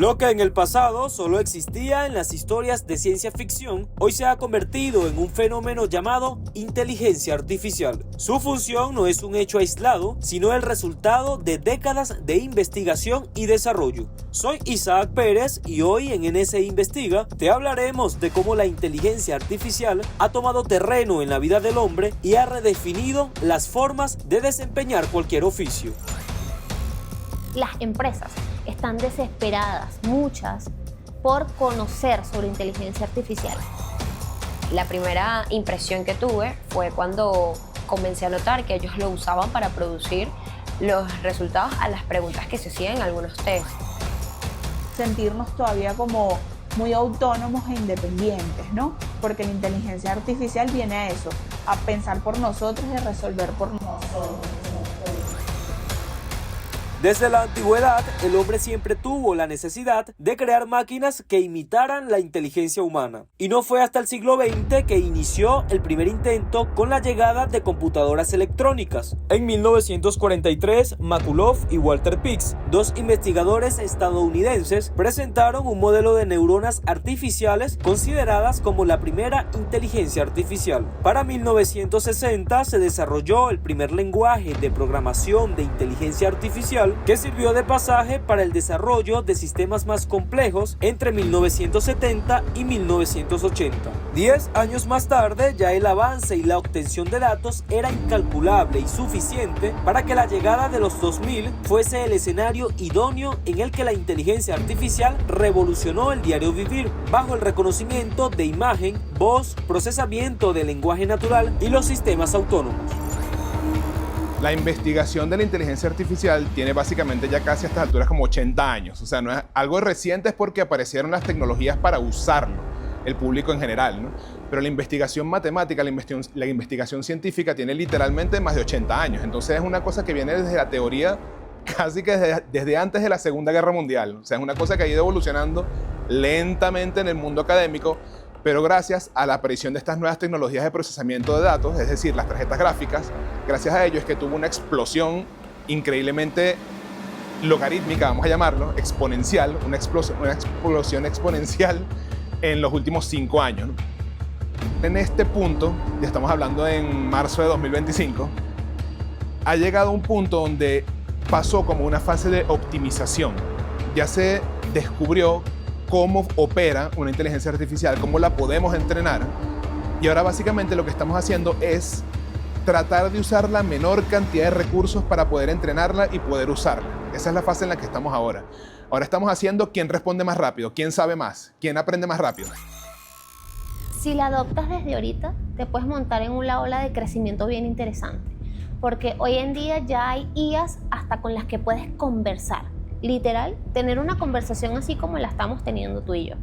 Lo que en el pasado solo existía en las historias de ciencia ficción, hoy se ha convertido en un fenómeno llamado inteligencia artificial. Su función no es un hecho aislado, sino el resultado de décadas de investigación y desarrollo. Soy Isaac Pérez y hoy en NS Investiga te hablaremos de cómo la inteligencia artificial ha tomado terreno en la vida del hombre y ha redefinido las formas de desempeñar cualquier oficio. Las empresas están desesperadas, muchas, por conocer sobre inteligencia artificial. La primera impresión que tuve fue cuando comencé a notar que ellos lo usaban para producir los resultados a las preguntas que se hacían en algunos test. Sentirnos todavía como muy autónomos e independientes, ¿no? Porque la inteligencia artificial viene a eso, a pensar por nosotros y a resolver por nosotros. Desde la antigüedad, el hombre siempre tuvo la necesidad de crear máquinas que imitaran la inteligencia humana. Y no fue hasta el siglo XX que inició el primer intento con la llegada de computadoras electrónicas. En 1943, Makulov y Walter Pitts, dos investigadores estadounidenses, presentaron un modelo de neuronas artificiales consideradas como la primera inteligencia artificial. Para 1960 se desarrolló el primer lenguaje de programación de inteligencia artificial que sirvió de pasaje para el desarrollo de sistemas más complejos entre 1970 y 1980. 10 años más tarde, ya el avance y la obtención de datos era incalculable y suficiente para que la llegada de los 2000 fuese el escenario idóneo en el que la inteligencia artificial revolucionó el diario vivir, bajo el reconocimiento de imagen, voz, procesamiento de lenguaje natural y los sistemas autónomos. La investigación de la inteligencia artificial tiene básicamente ya casi a estas alturas como 80 años. O sea, no es algo reciente, es porque aparecieron las tecnologías para usarlo, el público en general, ¿no? Pero la investigación matemática, la investigación científica tiene literalmente más de 80 años. Entonces es una cosa que viene desde la teoría casi que desde antes de la Segunda Guerra Mundial. O sea, es una cosa que ha ido evolucionando lentamente en el mundo académico, pero gracias a la aparición de estas nuevas tecnologías de procesamiento de datos, es decir, las tarjetas gráficas, gracias a ello es que tuvo una explosión increíblemente logarítmica, vamos a llamarlo, exponencial, una explosión exponencial en los últimos 5 años, ¿no? En este punto, ya estamos hablando en marzo de 2025, ha llegado un punto donde pasó como una fase de optimización. Ya se descubrió cómo opera una inteligencia artificial, cómo la podemos entrenar. Y ahora básicamente lo que estamos haciendo es tratar de usar la menor cantidad de recursos para poder entrenarla y poder usarla. Esa es la fase en la que estamos ahora. Ahora estamos haciendo quién responde más rápido, quién sabe más, quién aprende más rápido. Si la adoptas desde ahorita, te puedes montar en una ola de crecimiento bien interesante. Porque hoy en día ya hay IAs hasta con las que puedes conversar. Literal, tener una conversación así como la estamos teniendo tú y yo,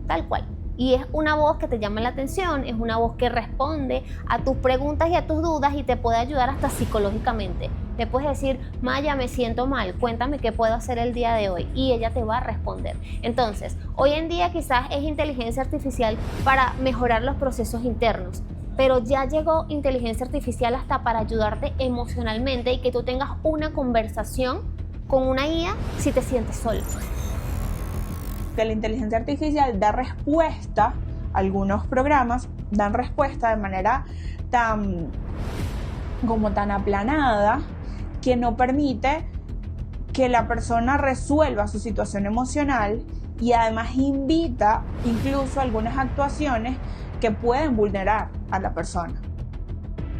tal cual. Y es una voz que te llama la atención, es una voz que responde a tus preguntas y a tus dudas y te puede ayudar hasta psicológicamente. Le puedes decir, Maya, me siento mal, cuéntame qué puedo hacer el día de hoy, y ella te va a responder. Entonces, hoy en día quizás es inteligencia artificial para mejorar los procesos internos, pero ya llegó inteligencia artificial hasta para ayudarte emocionalmente y que tú tengas una conversación con una IA si te sientes solo. Que la inteligencia artificial da respuesta, algunos programas dan respuesta de manera tan aplanada que no permite que la persona resuelva su situación emocional y además invita incluso algunas actuaciones que pueden vulnerar a la persona.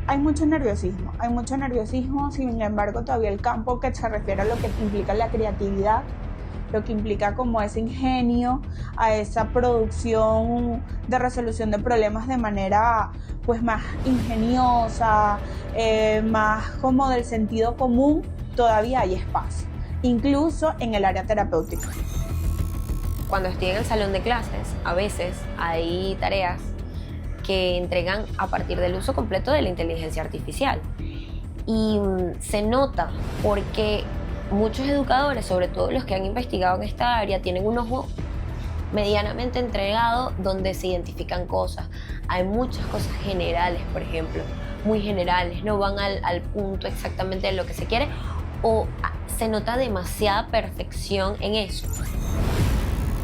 Hay mucho nerviosismo, sin embargo todavía el campo que se refiere a lo que implica la creatividad, lo que implica como ese ingenio, a esa producción de resolución de problemas de manera pues más ingeniosa, más como del sentido común, todavía hay espacio, incluso en el área terapéutica. Cuando estoy en el salón de clases, a veces hay tareas que entregan a partir del uso completo de la inteligencia artificial. Y se nota porque muchos educadores, sobre todo los que han investigado en esta área, tienen un ojo medianamente entregado donde se identifican cosas. Hay muchas cosas generales, por ejemplo, muy generales, no van al punto exactamente de lo que se quiere, o se nota demasiada perfección en eso.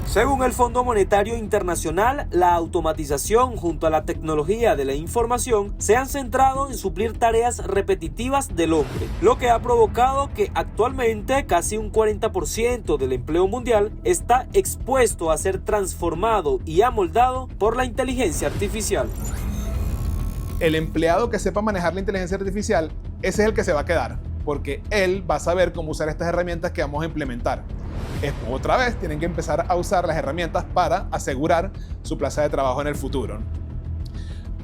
Según el Fondo Monetario Internacional, la automatización junto a la tecnología de la información se han centrado en suplir tareas repetitivas del hombre, lo que ha provocado que actualmente casi un 40% del empleo mundial está expuesto a ser transformado y amoldado por la inteligencia artificial. El empleado que sepa manejar la inteligencia artificial, ese es el que se va a quedar, porque él va a saber cómo usar estas herramientas que vamos a implementar. Otra vez tienen que empezar a usar las herramientas para asegurar su plaza de trabajo en el futuro.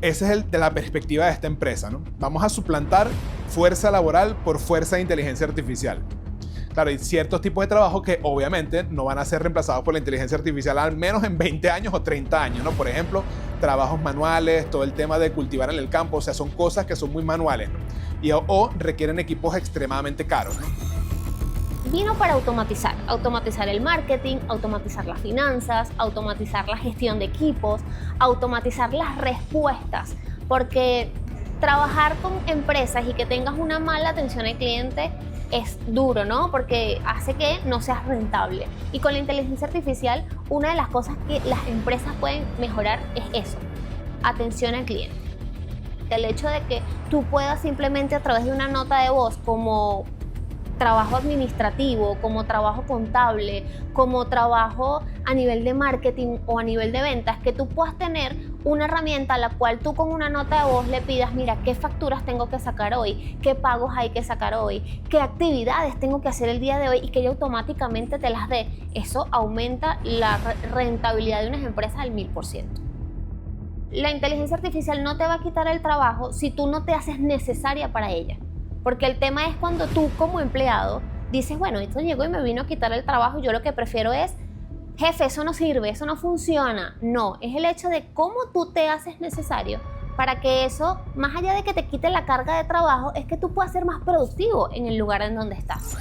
Esa es de la perspectiva de esta empresa, ¿no? Vamos a suplantar fuerza laboral por fuerza de inteligencia artificial. Claro, hay ciertos tipos de trabajo que obviamente no van a ser reemplazados por la inteligencia artificial al menos en 20 años o 30 años, ¿no? Por ejemplo, trabajos manuales, todo el tema de cultivar en el campo, o sea, son cosas que son muy manuales, ¿no? O requieren equipos extremadamente caros, ¿no? Vino para automatizar el marketing, automatizar las finanzas, automatizar la gestión de equipos, automatizar las respuestas, porque trabajar con empresas y que tengas una mala atención al cliente es duro, ¿no? Porque hace que no seas rentable. Y con la inteligencia artificial, una de las cosas que las empresas pueden mejorar es eso, atención al cliente. El hecho de que tú puedas simplemente a través de una nota de voz como trabajo administrativo, como trabajo contable, como trabajo a nivel de marketing o a nivel de ventas, que tú puedas tener una herramienta a la cual tú con una nota de voz le pidas, mira, ¿qué facturas tengo que sacar hoy? ¿Qué pagos hay que sacar hoy? ¿Qué actividades tengo que hacer el día de hoy? Y que ella automáticamente te las dé. Eso aumenta la rentabilidad de unas empresas al 1000%. La inteligencia artificial no te va a quitar el trabajo si tú no te haces necesaria para ella. Porque el tema es cuando tú como empleado dices, bueno, esto llegó y me vino a quitar el trabajo, yo lo que prefiero es, jefe, eso no sirve, eso no funciona. No, es el hecho de cómo tú te haces necesario para que eso, más allá de que te quite la carga de trabajo, es que tú puedas ser más productivo en el lugar en donde estás.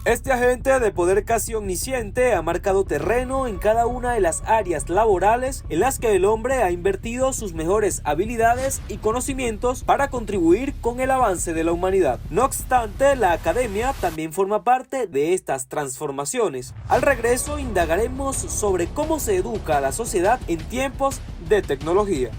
Este agente de poder casi omnisciente ha marcado terreno en cada una de las áreas laborales en las que el hombre ha invertido sus mejores habilidades y conocimientos para contribuir con el avance de la humanidad. No obstante, la academia también forma parte de estas transformaciones. Al regreso indagaremos sobre cómo se educa a la sociedad en tiempos de tecnología.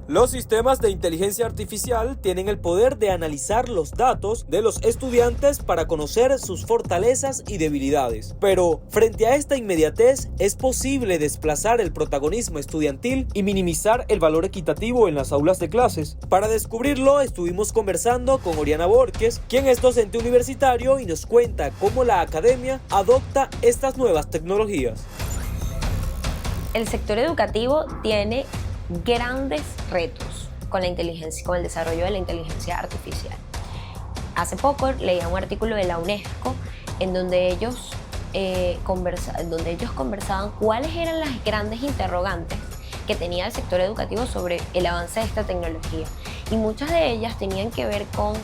Los sistemas de inteligencia artificial tienen el poder de analizar los datos de los estudiantes para conocer sus fortalezas y debilidades. Pero, frente a esta inmediatez, ¿es posible desplazar el protagonismo estudiantil y minimizar el valor equitativo en las aulas de clases? Para descubrirlo, estuvimos conversando con Oriana Borges, quien es docente universitario y nos cuenta cómo la academia adopta estas nuevas tecnologías. El sector educativo tiene grandes retos con la inteligencia, con el desarrollo de la inteligencia artificial. Hace poco leía un artículo de la UNESCO en donde ellos conversaban cuáles eran las grandes interrogantes que tenía el sector educativo sobre el avance de esta tecnología. Y muchas de ellas tenían que ver con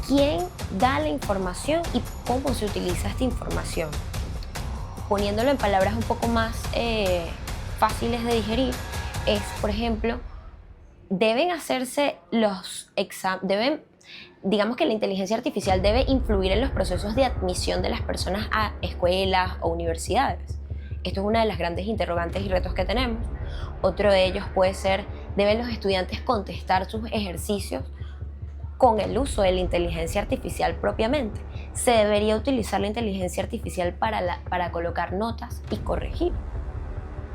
quién da la información y cómo se utiliza esta información. Poniéndolo en palabras un poco más fáciles de digerir, es, por ejemplo, deben hacerse los exámenes, digamos que la inteligencia artificial debe influir en los procesos de admisión de las personas a escuelas o universidades. Esto es una de las grandes interrogantes y retos que tenemos. Otro de ellos puede ser, ¿deben los estudiantes contestar sus ejercicios con el uso de la inteligencia artificial propiamente? ¿Se debería utilizar la inteligencia artificial para colocar notas y corregir?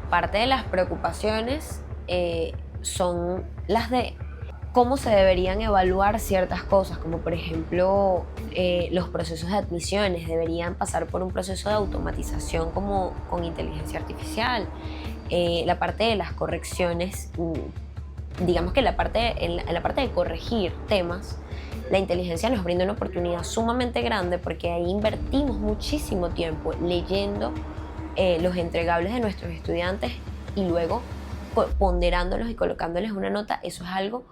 Parte de las preocupaciones son las de cómo se deberían evaluar ciertas cosas, como por ejemplo los procesos de admisiones deberían pasar por un proceso de automatización como con inteligencia artificial. La parte de las correcciones, digamos que en la parte de corregir temas, la inteligencia nos brinda una oportunidad sumamente grande porque ahí invertimos muchísimo tiempo leyendo los entregables de nuestros estudiantes y luego ponderándolos y colocándoles una nota. Eso es algo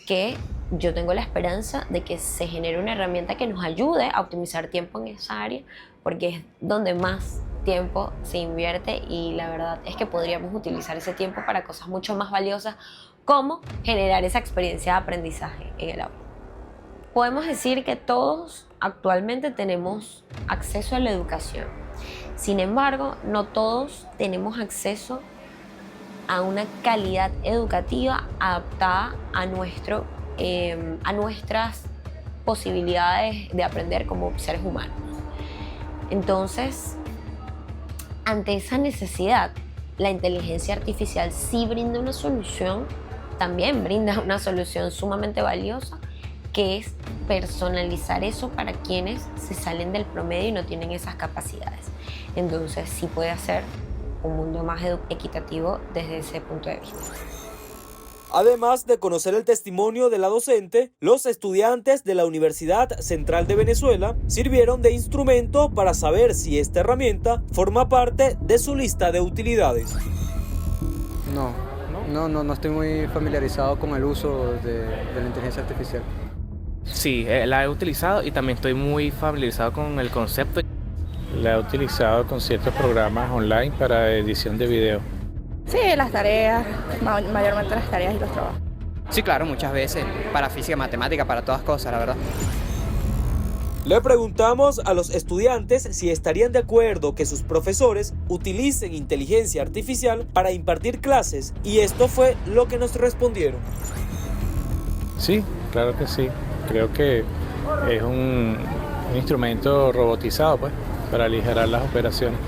que yo tengo la esperanza de que se genere una herramienta que nos ayude a optimizar tiempo en esa área, porque es donde más tiempo se invierte y la verdad es que podríamos utilizar ese tiempo para cosas mucho más valiosas, como generar esa experiencia de aprendizaje en el aula. Podemos decir que todos actualmente tenemos acceso a la educación. Sin embargo, no todos tenemos acceso a una calidad educativa adaptada a nuestras posibilidades de aprender como seres humanos. Entonces, ante esa necesidad, la inteligencia artificial sí brinda una solución, también brinda una solución sumamente valiosa, que es personalizar eso para quienes se salen del promedio y no tienen esas capacidades. Entonces sí puede hacer un mundo más equitativo desde ese punto de vista. Además de conocer el testimonio de la docente, los estudiantes de la Universidad Central de Venezuela sirvieron de instrumento para saber si esta herramienta forma parte de su lista de utilidades. No estoy muy familiarizado con el uso de la inteligencia artificial. Sí, la he utilizado y también estoy muy familiarizado con el concepto. La he utilizado con ciertos programas online para edición de video. Sí, las tareas, mayormente las tareas y los trabajos. Sí, claro, muchas veces, para física, matemática, para todas cosas, la verdad. Le preguntamos a los estudiantes si estarían de acuerdo que sus profesores utilicen inteligencia artificial para impartir clases, y esto fue lo que nos respondieron. Sí, claro que sí. Creo que es un instrumento robotizado, pues, para aligerar las operaciones.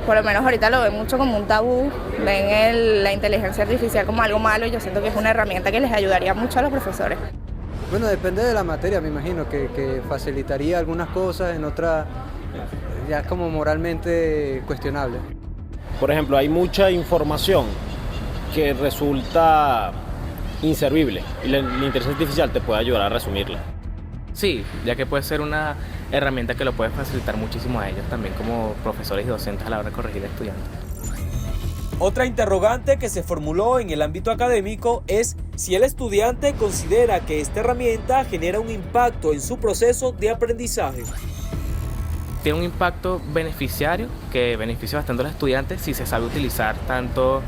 Por lo menos ahorita lo ven mucho como un tabú, ven la inteligencia artificial como algo malo y yo siento que es una herramienta que les ayudaría mucho a los profesores. Bueno, depende de la materia, me imagino, que facilitaría algunas cosas, en otras ya es como moralmente cuestionable. Por ejemplo, hay mucha información que resulta inservible y la inteligencia artificial te puede ayudar a resumirla. Sí, ya que puede ser una herramienta que lo puede facilitar muchísimo a ellos también como profesores y docentes a la hora de corregir estudiantes. Otra interrogante que se formuló en el ámbito académico es si el estudiante considera que esta herramienta genera un impacto en su proceso de aprendizaje. Tiene un impacto beneficiario que beneficia bastante a los estudiantes si se sabe utilizar tanto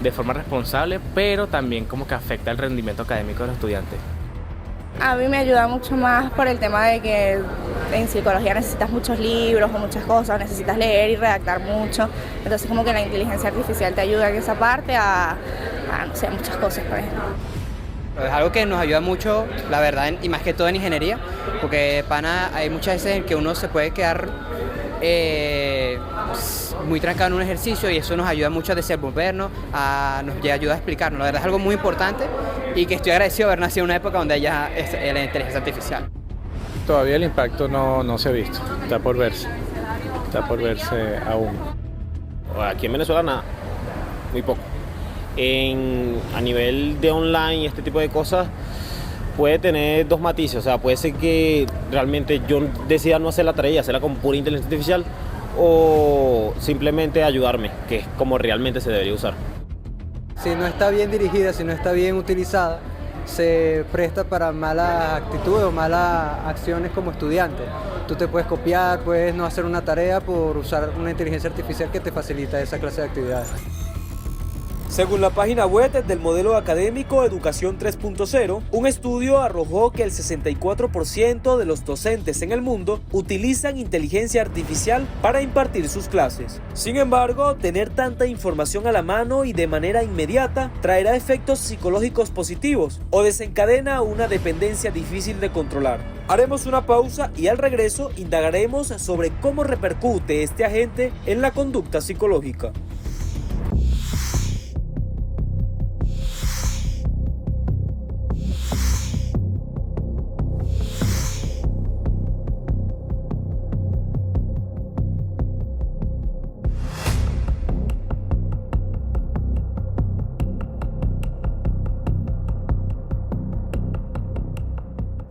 de forma responsable, pero también como que afecta el rendimiento académico de los estudiantes. A mí me ayuda mucho más por el tema de que en psicología necesitas muchos libros o muchas cosas, necesitas leer y redactar mucho, entonces como que la inteligencia artificial te ayuda en esa parte a no sé, muchas cosas, por ejemplo. Es algo que nos ayuda mucho, la verdad, y más que todo en ingeniería, porque hay muchas veces en que uno se puede quedar muy trancado en un ejercicio y eso nos ayuda mucho a desenvolvernos, nos ayuda a explicarnos. La verdad es algo muy importante y que estoy agradecido de haber nacido en una época donde haya la inteligencia artificial. Todavía el impacto no se ha visto, está por verse aún. Aquí en Venezuela nada, muy poco. A nivel de online y este tipo de cosas puede tener dos matices, o sea, puede ser que realmente yo decida no hacer la tarea y hacerla con pura inteligencia artificial o simplemente ayudarme, que es como realmente se debería usar. Si no está bien dirigida, si no está bien utilizada, se presta para malas actitudes o malas acciones como estudiante. Tú te puedes copiar, puedes no hacer una tarea por usar una inteligencia artificial que te facilita esa clase de actividades. Según la página web del modelo académico Educación 3.0, un estudio arrojó que el 64% de los docentes en el mundo utilizan inteligencia artificial para impartir sus clases. Sin embargo, tener tanta información a la mano y de manera inmediata traerá efectos psicológicos positivos o desencadena una dependencia difícil de controlar. Haremos una pausa y al regreso indagaremos sobre cómo repercute este agente en la conducta psicológica.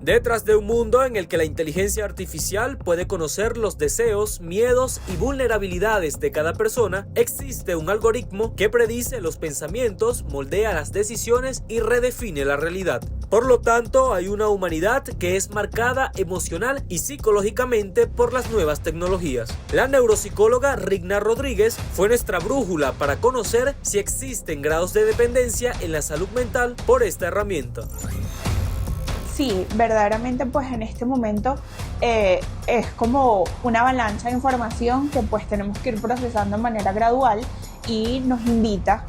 Detrás de un mundo en el que la inteligencia artificial puede conocer los deseos, miedos y vulnerabilidades de cada persona, existe un algoritmo que predice los pensamientos, moldea las decisiones y redefine la realidad. Por lo tanto, hay una humanidad que es marcada emocional y psicológicamente por las nuevas tecnologías. La neuropsicóloga Rigna Rodríguez fue nuestra brújula para conocer si existen grados de dependencia en la salud mental por esta herramienta. Sí, verdaderamente pues en este momento es como una avalancha de información que pues tenemos que ir procesando de manera gradual y nos invita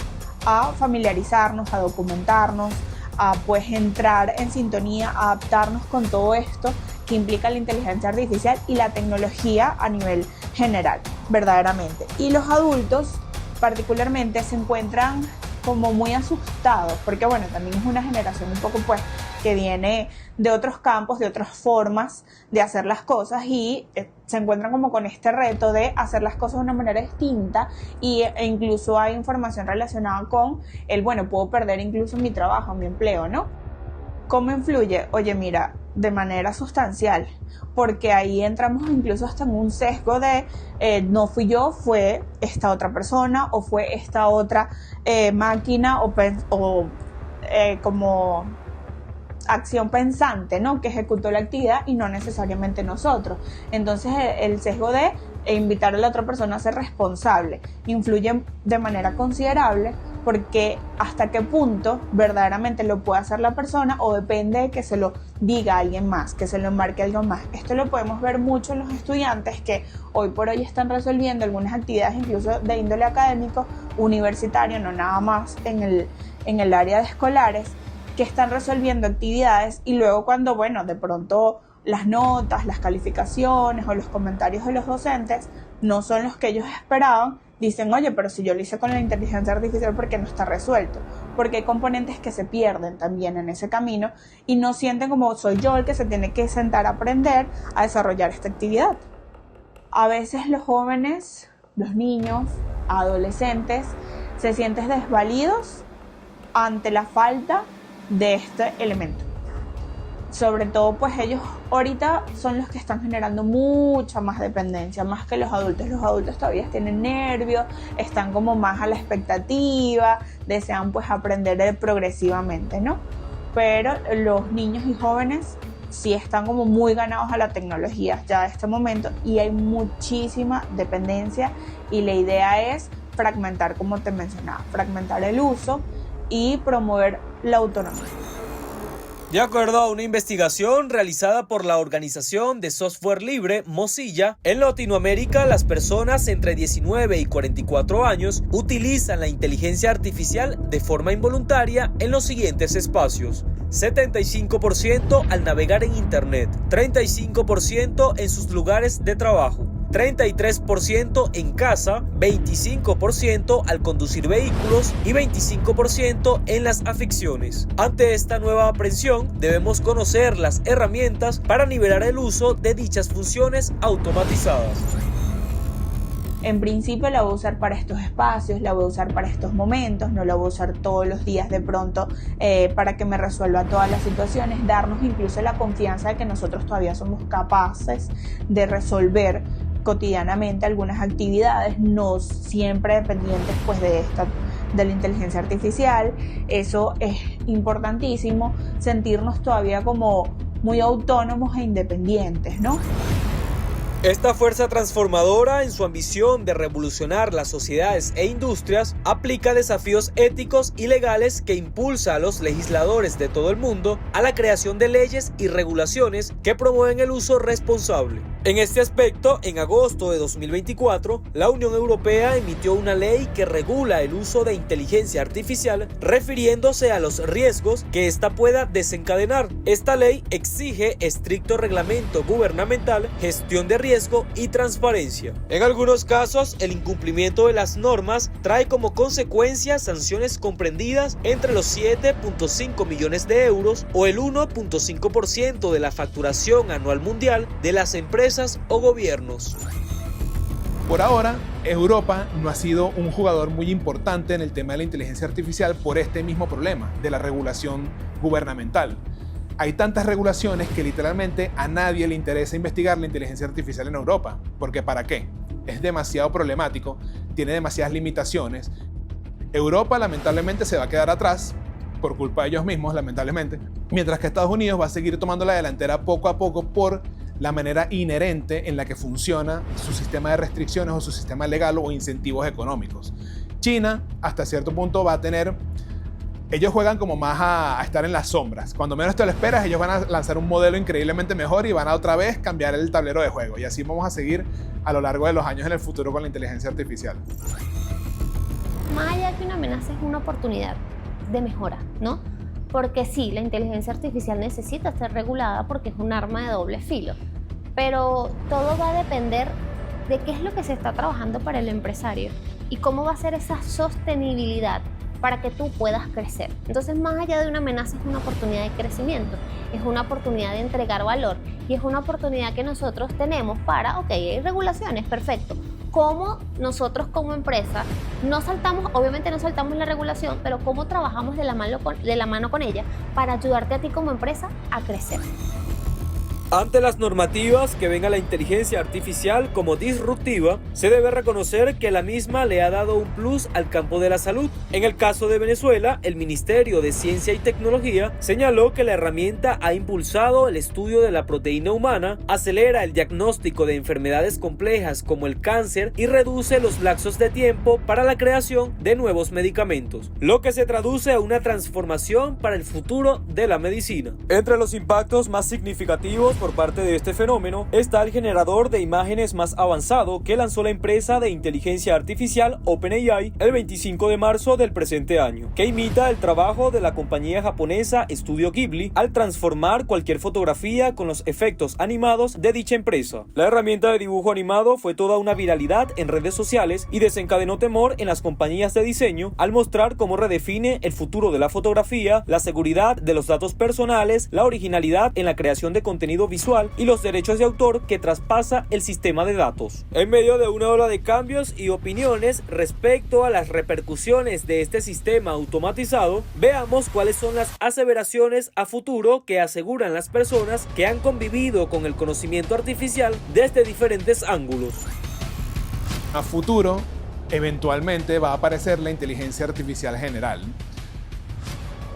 a familiarizarnos, a documentarnos, a pues entrar en sintonía, a adaptarnos con todo esto que implica la inteligencia artificial y la tecnología a nivel general, verdaderamente. Y los adultos particularmente se encuentran como muy asustados, porque bueno, también es una generación un poco pues que viene de otros campos, de otras formas de hacer las cosas y se encuentran como con este reto de hacer las cosas de una manera distinta e incluso hay información relacionada con bueno, puedo perder incluso mi trabajo, mi empleo, ¿no? ¿Cómo influye? Oye, mira, de manera sustancial, porque ahí entramos incluso hasta en un sesgo de no fui yo, fue esta otra persona o fue esta otra máquina o como acción pensante, ¿no? Que ejecutó la actividad y no necesariamente nosotros. Entonces el sesgo de invitar a la otra persona a ser responsable influye de manera considerable porque hasta qué punto verdaderamente lo puede hacer la persona o depende de que se lo diga a alguien más, que se lo embarque a alguien más. Esto lo podemos ver mucho en los estudiantes que hoy por hoy están resolviendo algunas actividades incluso de índole académico, universitario, no nada más en el área de escolares, que están resolviendo actividades y luego cuando, bueno, de pronto las notas, las calificaciones o los comentarios de los docentes no son los que ellos esperaban, dicen, oye, pero si yo lo hice con la inteligencia artificial, ¿por qué no está resuelto? Porque hay componentes que se pierden también en ese camino y no sienten como soy yo el que se tiene que sentar a aprender a desarrollar esta actividad. A veces los jóvenes, los niños, adolescentes, se sienten desvalidos ante la falta de este elemento. Sobre todo pues ellos ahorita son los que están generando mucha más dependencia, más que los adultos. Los adultos todavía tienen nervios, están como más a la expectativa, desean pues aprender progresivamente, ¿no? Pero los niños y jóvenes sí están como muy ganados a la tecnología ya de este momento y hay muchísima dependencia y la idea es fragmentar, como te mencionaba, fragmentar el uso y promover la autonomía. De acuerdo a una investigación realizada por la organización de software libre Mozilla, en Latinoamérica las personas entre 19 y 44 años utilizan la inteligencia artificial de forma involuntaria en los siguientes espacios: 75% al navegar en Internet, 35% en sus lugares de trabajo, 33% en casa, 25% al conducir vehículos y 25% en las aficiones. Ante esta nueva aprensión, debemos conocer las herramientas para nivelar el uso de dichas funciones automatizadas. En principio la voy a usar para estos espacios, la voy a usar para estos momentos, no la voy a usar todos los días de pronto para que me resuelva todas las situaciones, darnos incluso la confianza de que nosotros todavía somos capaces de resolver cotidianamente algunas actividades, no siempre dependientes pues de la inteligencia artificial. Eso es importantísimo, sentirnos todavía como muy autónomos e independientes, ¿no? Esta fuerza transformadora, en su ambición de revolucionar las sociedades e industrias, aplica desafíos éticos y legales que impulsa a los legisladores de todo el mundo a la creación de leyes y regulaciones que promueven el uso responsable. En este aspecto, en agosto de 2024, la Unión Europea emitió una ley que regula el uso de inteligencia artificial, refiriéndose a los riesgos que ésta pueda desencadenar. Esta ley exige estricto reglamento gubernamental, gestión de riesgo y transparencia. En algunos casos, el incumplimiento de las normas trae como consecuencia sanciones comprendidas entre los 7.5 millones de euros o el 1.5% de la facturación anual mundial de las empresas o gobiernos. Por ahora, Europa no ha sido un jugador muy importante en el tema de la inteligencia artificial por este mismo problema de la regulación gubernamental. hay tantas regulaciones que literalmente a nadie le interesa investigar la inteligencia artificial en Europa. Porque ¿para qué? Es demasiado problemático, tiene demasiadas limitaciones. Europa lamentablemente se va a quedar atrás por culpa de ellos mismos, lamentablemente, mientras que Estados Unidos va a seguir tomando la delantera poco a poco por la manera inherente en la que funciona su sistema de restricciones o su sistema legal o incentivos económicos. China, hasta cierto punto, va a tener... Ellos juegan como más a estar en las sombras. Cuando menos te lo esperas, ellos van a lanzar un modelo increíblemente mejor y van a otra vez cambiar el tablero de juego. Y así vamos a seguir a lo largo de los años en el futuro con la inteligencia artificial. Más allá que una amenaza, es una oportunidad de mejora, ¿no? Porque sí, la inteligencia artificial necesita ser regulada porque es un arma de doble filo. Pero todo va a depender de qué es lo que se está trabajando para el empresario y cómo va a ser esa sostenibilidad para que tú puedas crecer. Entonces, más allá de una amenaza, es una oportunidad de crecimiento, es una oportunidad de entregar valor y es una oportunidad que nosotros tenemos para, ok, hay regulaciones, perfecto. ¿Cómo nosotros como empresa obviamente no saltamos la regulación, pero cómo trabajamos de la mano con ella para ayudarte a ti como empresa a crecer? Ante las normativas que ven a la inteligencia artificial como disruptiva, se debe reconocer que la misma le ha dado un plus al campo de la salud. En el caso de Venezuela, el Ministerio de Ciencia y Tecnología señaló que la herramienta ha impulsado el estudio de la proteína humana, acelera el diagnóstico de enfermedades complejas como el cáncer y reduce los lapsos de tiempo para la creación de nuevos medicamentos, lo que se traduce a una transformación para el futuro de la medicina. Entre los impactos más significativos por parte de este fenómeno está el generador de imágenes más avanzado que lanzó la empresa de inteligencia artificial OpenAI el 25 de marzo del presente año, que imita el trabajo de la compañía japonesa Studio Ghibli al transformar cualquier fotografía con los efectos animados de dicha empresa. La herramienta de dibujo animado fue toda una viralidad en redes sociales y desencadenó temor en las compañías de diseño al mostrar cómo redefine el futuro de la fotografía, la seguridad de los datos personales, la originalidad en la creación de contenido visual y los derechos de autor que traspasa el sistema de datos. En medio de una ola de cambios y opiniones respecto a las repercusiones de este sistema automatizado, veamos cuáles son las aseveraciones a futuro que aseguran las personas que han convivido con el conocimiento artificial desde diferentes ángulos. A futuro, eventualmente va a aparecer la inteligencia artificial general.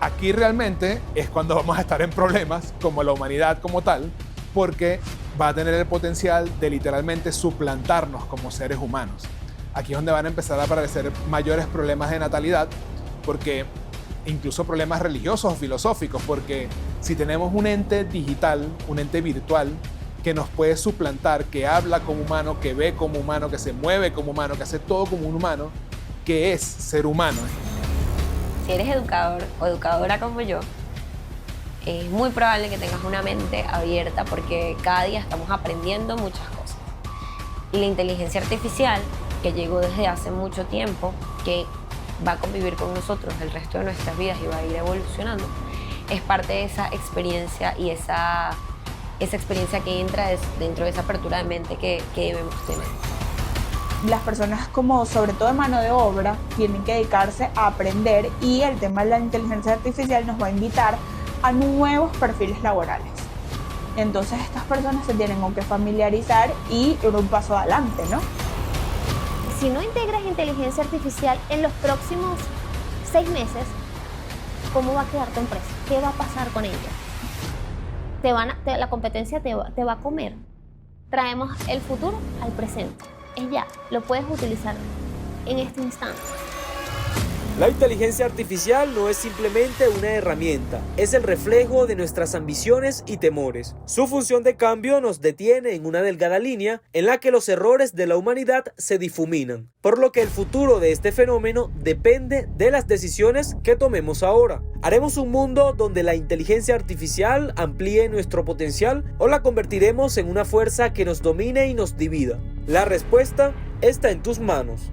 Aquí realmente es cuando vamos a estar en problemas como la humanidad como tal, porque va a tener el potencial de literalmente suplantarnos como seres humanos. Aquí es donde van a empezar a aparecer mayores problemas de natalidad, porque incluso problemas religiosos o filosóficos, porque si tenemos un ente digital, un ente virtual, que nos puede suplantar, que habla como humano, que ve como humano, que se mueve como humano, que hace todo como un humano, ¿qué es ser humano? Si eres educador o educadora como yo, es muy probable que tengas una mente abierta porque cada día estamos aprendiendo muchas cosas. Y la inteligencia artificial, que llegó desde hace mucho tiempo, que va a convivir con nosotros el resto de nuestras vidas y va a ir evolucionando, es parte de esa experiencia y esa experiencia que entra dentro de esa apertura de mente que debemos tener. Las personas, como sobre todo de mano de obra, tienen que dedicarse a aprender, y el tema de la inteligencia artificial nos va a invitar a nuevos perfiles laborales. Entonces estas personas se tienen que familiarizar y ir un paso adelante, ¿no? Si no integras inteligencia artificial en los próximos 6 meses, ¿cómo va a quedar tu empresa? ¿Qué va a pasar con ella? La competencia te va a comer. Traemos el futuro al presente. Es ya, lo puedes utilizar en este instante. La inteligencia artificial no es simplemente una herramienta, es el reflejo de nuestras ambiciones y temores. Su función de cambio nos detiene en una delgada línea en la que los errores de la humanidad se difuminan, por lo que el futuro de este fenómeno depende de las decisiones que tomemos ahora. ¿Haremos un mundo donde la inteligencia artificial amplíe nuestro potencial o la convertiremos en una fuerza que nos domine y nos divida? La respuesta está en tus manos.